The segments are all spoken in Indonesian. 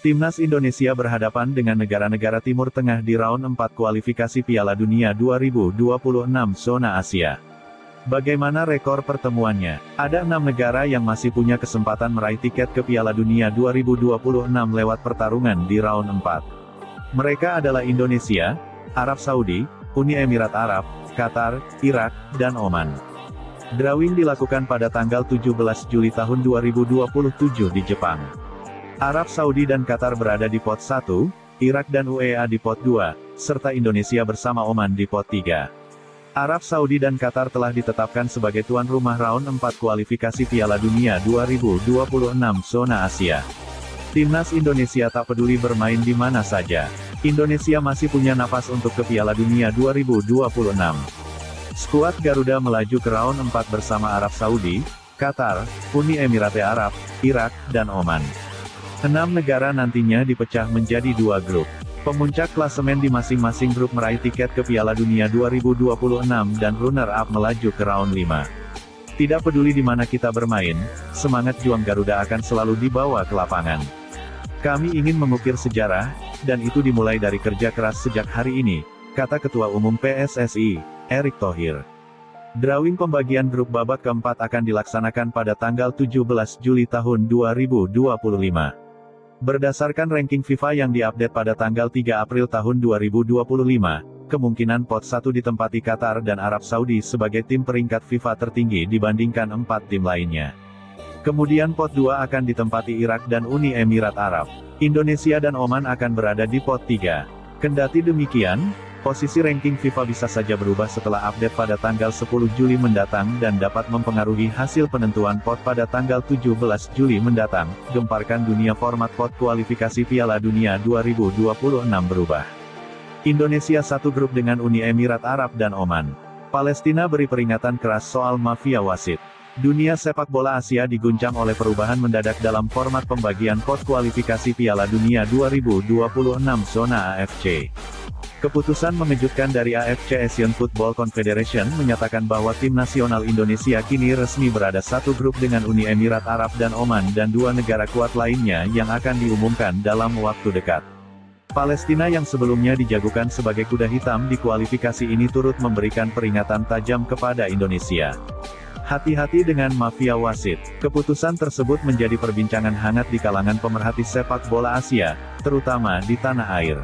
Timnas Indonesia berhadapan dengan negara-negara Timur Tengah di round 4 kualifikasi Piala Dunia 2026 zona Asia. Bagaimana rekor pertemuannya? Ada 6 negara yang masih punya kesempatan meraih tiket ke Piala Dunia 2026 lewat pertarungan di round 4. Mereka adalah Indonesia, Arab Saudi, Uni Emirat Arab, Qatar, Irak, dan Oman. Drawing dilakukan pada tanggal 17 Juli tahun 2027 di Jepang. Arab Saudi dan Qatar berada di pot 1, Irak dan UEA di pot 2, serta Indonesia bersama Oman di pot 3. Arab Saudi dan Qatar telah ditetapkan sebagai tuan rumah round 4 kualifikasi Piala Dunia 2026 zona Asia. Timnas Indonesia tak peduli bermain di mana saja. Indonesia masih punya napas untuk ke Piala Dunia 2026. Skuad Garuda melaju ke round 4 bersama Arab Saudi, Qatar, Uni Emirat Arab, Irak, dan Oman. 6 negara nantinya dipecah menjadi 2 grup. Pemuncak klasemen di masing-masing grup meraih tiket ke Piala Dunia 2026 dan runner-up melaju ke round 5. Tidak peduli di mana kita bermain, semangat juang Garuda akan selalu dibawa ke lapangan. Kami ingin mengukir sejarah, dan itu dimulai dari kerja keras sejak hari ini, kata Ketua Umum PSSI, Erick Thohir. Drawing pembagian grup babak keempat akan dilaksanakan pada tanggal 17 Juli tahun 2025. Berdasarkan ranking FIFA yang diupdate pada tanggal 3 April tahun 2025, kemungkinan pot 1 ditempati Qatar dan Arab Saudi sebagai tim peringkat FIFA tertinggi dibandingkan 4 tim lainnya. Kemudian pot 2 akan ditempati Irak dan Uni Emirat Arab. Indonesia dan Oman akan berada di pot 3. Kendati demikian, posisi ranking FIFA bisa saja berubah setelah update pada tanggal 10 Juli mendatang dan dapat mempengaruhi hasil penentuan pot pada tanggal 17 Juli mendatang. Gemparkan dunia, format pot kualifikasi Piala Dunia 2026 berubah. Indonesia satu grup dengan Uni Emirat Arab dan Oman. Palestina beri peringatan keras soal mafia wasit. Dunia sepak bola Asia diguncang oleh perubahan mendadak dalam format pembagian pot kualifikasi Piala Dunia 2026 zona AFC. Keputusan mengejutkan dari AFC Asian Football Confederation menyatakan bahwa tim nasional Indonesia kini resmi berada satu grup dengan Uni Emirat Arab dan Oman dan 2 negara kuat lainnya yang akan diumumkan dalam waktu dekat. Palestina yang sebelumnya dijagokan sebagai kuda hitam di kualifikasi ini turut memberikan peringatan tajam kepada Indonesia. Hati-hati dengan mafia wasit. Keputusan tersebut menjadi perbincangan hangat di kalangan pemerhati sepak bola Asia, terutama di tanah air.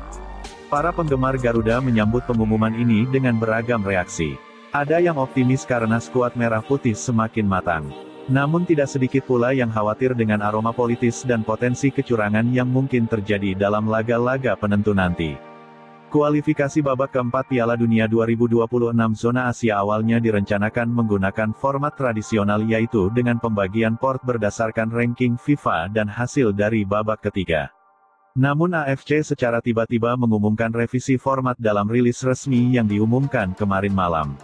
Para penggemar Garuda menyambut pengumuman ini dengan beragam reaksi. Ada yang optimis karena skuad merah putih semakin matang. Namun tidak sedikit pula yang khawatir dengan aroma politis dan potensi kecurangan yang mungkin terjadi dalam laga-laga penentu nanti. Kualifikasi babak keempat Piala Dunia 2026 zona Asia awalnya direncanakan menggunakan format tradisional, yaitu dengan pembagian pot berdasarkan ranking FIFA dan hasil dari babak ketiga. Namun AFC secara tiba-tiba mengumumkan revisi format dalam rilis resmi yang diumumkan kemarin malam.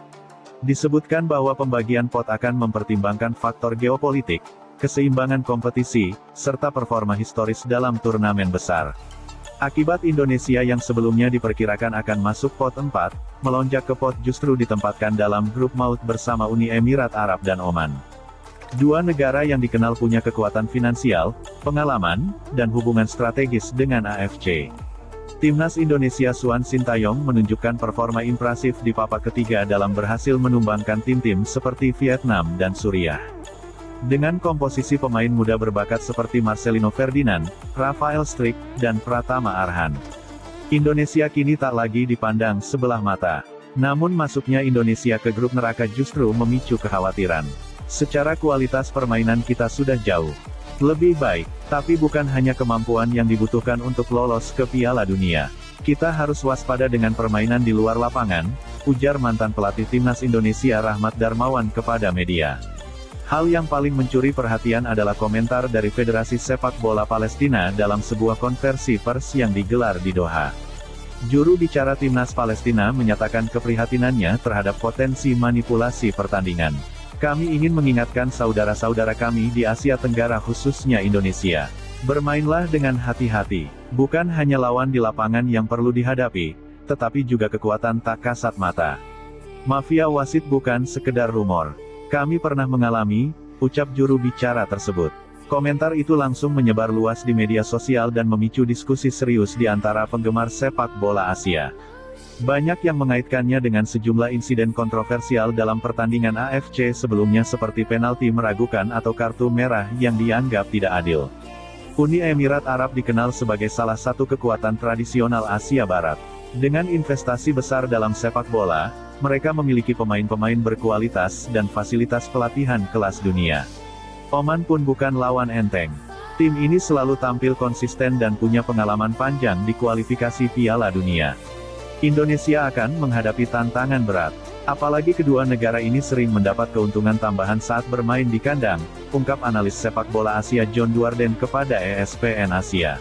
Disebutkan bahwa pembagian pot akan mempertimbangkan faktor geopolitik, keseimbangan kompetisi, serta performa historis dalam turnamen besar. Akibat Indonesia yang sebelumnya diperkirakan akan masuk pot 4, melonjak ke pot justru ditempatkan dalam grup maut bersama Uni Emirat Arab dan Oman. 2 negara yang dikenal punya kekuatan finansial, pengalaman, dan hubungan strategis dengan AFC. Timnas Indonesia Suan Sintayong menunjukkan performa impresif di babak ketiga dalam berhasil menumbangkan tim-tim seperti Vietnam dan Suriah. Dengan komposisi pemain muda berbakat seperti Marcelino Ferdinand, Rafael Struijk, dan Pratama Arhan, Indonesia kini tak lagi dipandang sebelah mata. Namun masuknya Indonesia ke grup neraka justru memicu kekhawatiran. Secara kualitas permainan kita sudah jauh lebih baik, tapi bukan hanya kemampuan yang dibutuhkan untuk lolos ke Piala Dunia. Kita harus waspada dengan permainan di luar lapangan, ujar mantan pelatih Timnas Indonesia Rahmat Darmawan kepada media. Hal yang paling mencuri perhatian adalah komentar dari Federasi Sepak Bola Palestina dalam sebuah konversi pers yang digelar di Doha. Juru bicara Timnas Palestina menyatakan keprihatinannya terhadap potensi manipulasi pertandingan. Kami ingin mengingatkan saudara-saudara kami di Asia Tenggara khususnya Indonesia. Bermainlah dengan hati-hati. Bukan hanya lawan di lapangan yang perlu dihadapi, tetapi juga kekuatan tak kasat mata. Mafia wasit bukan sekedar rumor. Kami pernah mengalami, ucap juru bicara tersebut. Komentar itu langsung menyebar luas di media sosial dan memicu diskusi serius di antara penggemar sepak bola Asia. Banyak yang mengaitkannya dengan sejumlah insiden kontroversial dalam pertandingan AFC sebelumnya seperti penalti meragukan atau kartu merah yang dianggap tidak adil. Uni Emirat Arab dikenal sebagai salah satu kekuatan tradisional Asia Barat. Dengan investasi besar dalam sepak bola, mereka memiliki pemain-pemain berkualitas dan fasilitas pelatihan kelas dunia. Oman pun bukan lawan enteng. Tim ini selalu tampil konsisten dan punya pengalaman panjang di kualifikasi Piala Dunia. Indonesia akan menghadapi tantangan berat. Apalagi kedua negara ini sering mendapat keuntungan tambahan saat bermain di kandang, ungkap analis sepak bola Asia John Duarden kepada ESPN Asia.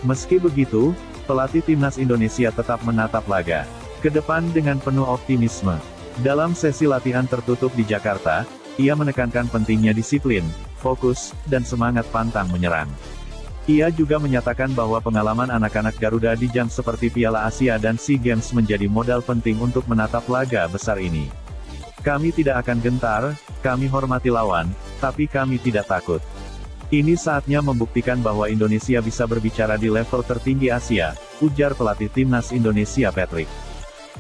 Meski begitu, pelatih timnas Indonesia tetap menatap laga ke depan dengan penuh optimisme. Dalam sesi latihan tertutup di Jakarta, ia menekankan pentingnya disiplin, fokus, dan semangat pantang menyerang. Ia juga menyatakan bahwa pengalaman anak-anak Garuda di jam seperti Piala Asia dan SEA Games menjadi modal penting untuk menatap laga besar ini. Kami tidak akan gentar, kami hormati lawan, tapi kami tidak takut. Ini saatnya membuktikan bahwa Indonesia bisa berbicara di level tertinggi Asia, ujar pelatih timnas Indonesia Patrick.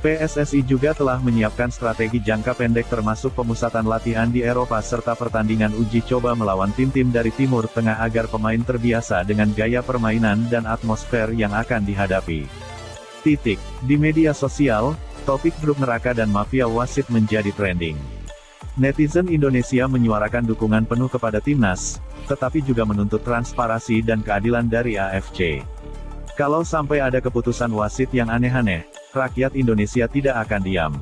PSSI juga telah menyiapkan strategi jangka pendek termasuk pemusatan latihan di Eropa serta pertandingan uji coba melawan tim-tim dari Timur Tengah agar pemain terbiasa dengan gaya permainan dan atmosfer yang akan dihadapi. Di media sosial, topik grup neraka dan mafia wasit menjadi trending. Netizen Indonesia menyuarakan dukungan penuh kepada timnas, tetapi juga menuntut transparansi dan keadilan dari AFC. Kalau sampai ada keputusan wasit yang aneh-aneh, rakyat Indonesia tidak akan diam.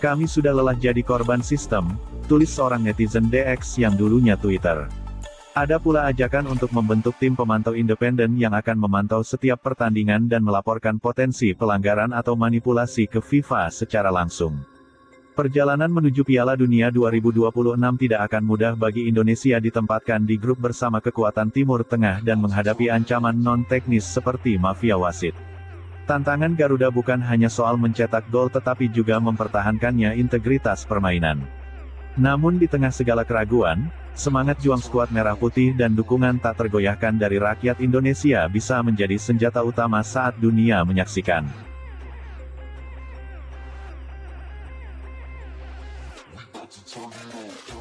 Kami sudah lelah jadi korban sistem, tulis seorang netizen DX yang dulunya Twitter. Ada pula ajakan untuk membentuk tim pemantau independen yang akan memantau setiap pertandingan dan melaporkan potensi pelanggaran atau manipulasi ke FIFA secara langsung. Perjalanan menuju Piala Dunia 2026 tidak akan mudah bagi Indonesia ditempatkan di grup bersama kekuatan Timur Tengah dan menghadapi ancaman non-teknis seperti mafia wasit. Tantangan Garuda bukan hanya soal mencetak gol tetapi juga mempertahankannya integritas permainan. Namun di tengah segala keraguan, semangat juang skuad merah putih dan dukungan tak tergoyahkan dari rakyat Indonesia bisa menjadi senjata utama saat dunia menyaksikan. To turn it on.